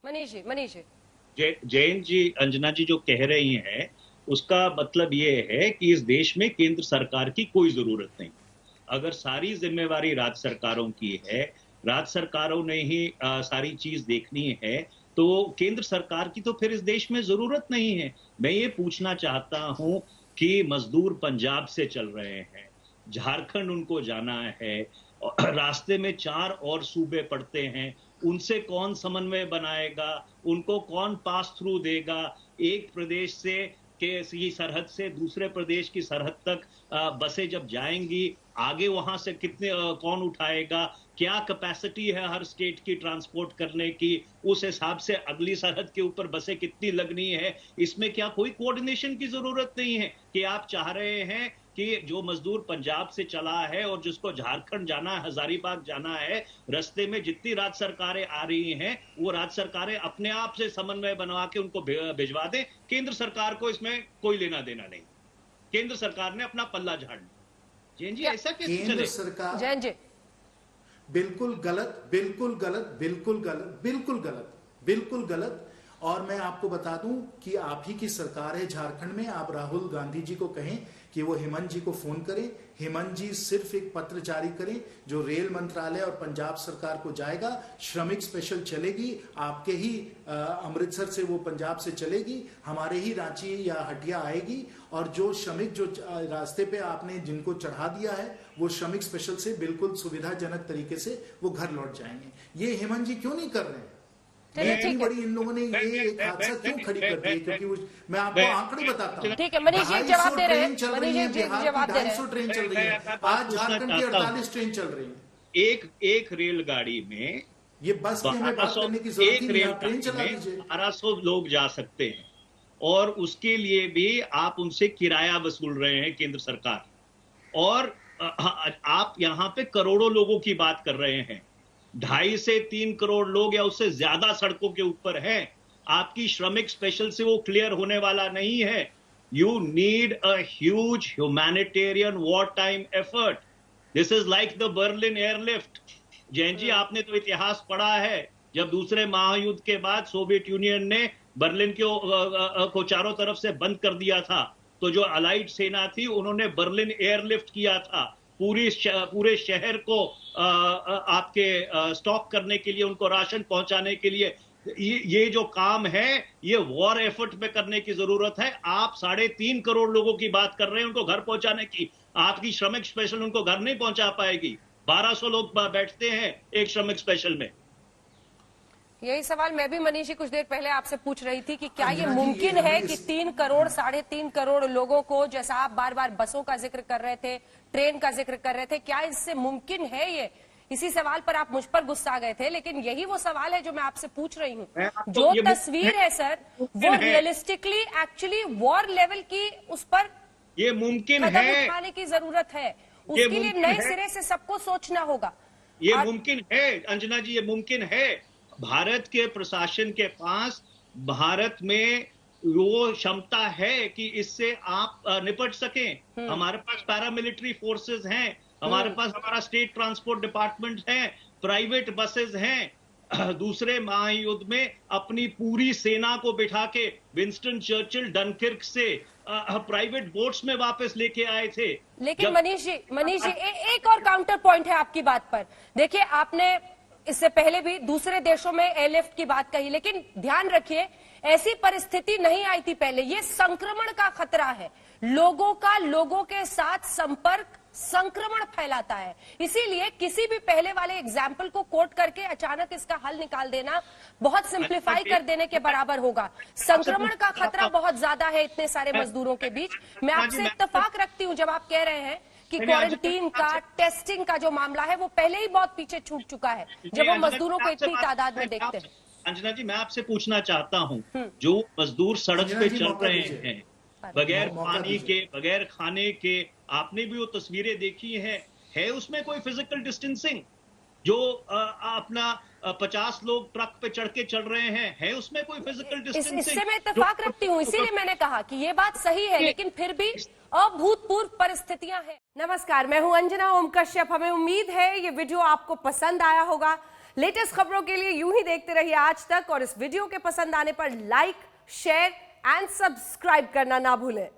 मनीष जी। जयंत जी, अंजना जी जो कह रही हैं उसका मतलब ये है कि इस देश में केंद्र सरकार की कोई जरूरत नहीं। अगर सारी जिम्मेवारी राज्य सरकारों की है, राज्य सरकारों ने ही सारी चीज देखनी है, तो केंद्र सरकार की तो फिर इस देश में जरूरत नहीं है। मैं ये पूछना चाहता हूं कि मजदूर पंजाब से चल रहे हैं, झारखंड उनको जाना है, और रास्ते में 4 और सूबे पड़ते हैं, उनसे कौन समन्वय बनाएगा? उनको कौन पास थ्रू देगा? एक प्रदेश से की सरहद से दूसरे प्रदेश की सरहद तक बसें जब जाएंगी, आगे वहां से कितने कौन उठाएगा? क्या कैपेसिटी है हर स्टेट की ट्रांसपोर्ट करने की? उस हिसाब से अगली सरहद के ऊपर बसें कितनी लगनी है? इसमें क्या कोई कोऑर्डिनेशन की जरूरत नहीं है कि आप चाह रहे हैं कि जो मजदूर पंजाब से चला है और जिसको झारखंड जाना है, हजारीबाग जाना है, रास्ते में जितनी राज्य सरकारें आ रही हैं वो राज्य सरकारें अपने आप से समन्वय बनवा के उनको भिजवा दें। केंद्र सरकार को इसमें कोई लेना देना नहीं। केंद्र सरकार ने अपना पल्ला झाड़ना। जैन जी, ऐसा कैसे केंद्र चले? सरकार जैन जी। बिल्कुल गलत, बिल्कुल गलत, बिल्कुल गलत, बिल्कुल गलत, बिल्कुल गलत। और मैं आपको बता दूं कि आप ही की सरकार है झारखंड में। आप राहुल गांधी जी को कहें कि वो हेमंत जी को फोन करें। हेमंत जी सिर्फ एक पत्र जारी करें जो रेल मंत्रालय और पंजाब सरकार को जाएगा। श्रमिक स्पेशल चलेगी, आपके ही अमृतसर से वो पंजाब से चलेगी, हमारे ही रांची या हटिया आएगी। और जो श्रमिक जो रास्ते पे आपने जिनको चढ़ा दिया है वो श्रमिक स्पेशल से बिल्कुल सुविधाजनक तरीके से वो घर लौट जाएंगे। ये हेमंत जी क्यों नहीं कर रहे हैं? इतनी बड़ी इन लोगों ने ये एक हादसा क्यों खड़ी कर दिया? क्योंकि मैं आपको आंकड़े बताता हूँ। ठीक है, मनीष जी जवाब दे रहे हैं। चल रही है, बिहार की जवाब दे रहे 250 ट्रेन चल रही है, आज झारखंड की 48 ट्रेन चल रही है। एक रेलगाड़ी में ये बस की हमें बात करने की जरूरत ही नहीं, आप ट्रेन चला में दीजिए। 1200 लोग जा सकते हैं और उसके लिए भी आप उनसे किराया वसूल रहे हैं केंद्र सरकार। और आप यहां पे करोड़ों लोगों की बात कर रहे हैं। 2.5 से 3 करोड़ लोग या उससे ज्यादा सड़कों के ऊपर हैं। आपकी श्रमिक स्पेशल से वो क्लियर होने वाला नहीं है। You need a huge humanitarian war time effort. This is like the Berlin airlift. Jain ji, आपने तो इतिहास पढ़ा है, जब दूसरे महायुद्ध के बाद सोवियत यूनियन ने बर्लिन को चारों तरफ से बंद कर दिया था, तो जो अलाइड सेना थी उन्होंने बर्लिन एयरलिफ्ट किया था पूरे शहर को आपके स्टॉक करने के लिए, उनको राशन पहुंचाने के लिए। ये जो काम है ये वॉर एफर्ट में करने की जरूरत है। आप 3.5 करोड़ लोगों की बात कर रहे हैं उनको घर पहुंचाने की। आपकी श्रमिक स्पेशल उनको घर नहीं पहुंचा पाएगी। 1200 लोग बैठते हैं एक श्रमिक स्पेशल में। यही सवाल मैं भी मनीष जी कुछ देर पहले आपसे पूछ रही थी कि क्या ये मुमकिन है कि 3 करोड़ 3.5 करोड़ लोगों को, जैसा आप बार बार बसों का जिक्र कर रहे थे, ट्रेन का जिक्र कर रहे थे, क्या इससे मुमकिन है ये? इसी सवाल पर आप मुझ पर गुस्सा गए थे, लेकिन यही वो सवाल है जो मैं आपसे पूछ रही हूँ। जो तस्वीर है सर, वो रियलिस्टिकली एक्चुअली वॉर लेवल की, उस पर ये मुमकिन कदम है, उठाने की जरूरत है। उसके लिए नए सिरे से सबको सोचना होगा। ये मुमकिन है अंजना जी, ये मुमकिन है। भारत के प्रशासन के पास भारत में वो क्षमता है कि इससे आप निपट सकें। हमारे पास पैरामिलिट्री फोर्सेस हैं, हमारे पास हमारा स्टेट ट्रांसपोर्ट डिपार्टमेंट है, प्राइवेट बसेस हैं। दूसरे महायुद्ध में अपनी पूरी सेना को बिठा के विंस्टन चर्चिल डनकिर्क से प्राइवेट बोट्स में वापस लेके आए थे। लेकिन मनीष जी एक और काउंटर पॉइंट है आपकी बात पर। देखिए, आपने इससे पहले भी दूसरे देशों में एयरलिफ्ट की बात कही, लेकिन ध्यान रखिए ऐसी परिस्थिति नहीं आई थी पहले। ये संक्रमण का खतरा है, लोगों का लोगों के साथ संपर्क संक्रमण फैलाता है। इसीलिए किसी भी पहले वाले एग्जाम्पल को कोट करके अचानक इसका हल निकाल देना बहुत सिंप्लीफाई कर देने के बराबर होगा। संक्रमण का खतरा बहुत ज्यादा है इतने सारे मजदूरों के बीच। मैं आपसे इत्तेफाक रखती हूं जब आप कह रहे हैं कि क्वारंटीन का, टेस्टिंग का जो मामला है वो पहले ही बहुत पीछे छूट चुका है जब वो मजदूरों को इतनी तादाद में देखते हैं। अंजना जी, मैं आपसे पूछना चाहता हूं, जो मजदूर सड़क पे चल रहे हैं बगैर पानी के, बगैर खाने के, आपने भी वो तस्वीरें देखी है उसमें कोई फिजिकल डिस्टेंसिंग? जो अपना 50 लोग ट्रक पे चढ़ के चल रहे हैं, है उसमें कोई फिजिकल डिस्टेंसिंग? इससे मैं इत्तेफाक रखती हूँ, इसीलिए मैंने कहा कि ये बात सही है, लेकिन फिर भी अभूतपूर्व परिस्थितियां हैं। नमस्कार, मैं हूं अंजना ओम कश्यप। हमें उम्मीद है ये वीडियो आपको पसंद आया होगा। लेटेस्ट खबरों के लिए यूं ही देखते रहिए आज तक, और इस वीडियो के पसंद आने पर लाइक, शेयर एंड सब्सक्राइब करना ना भूलें।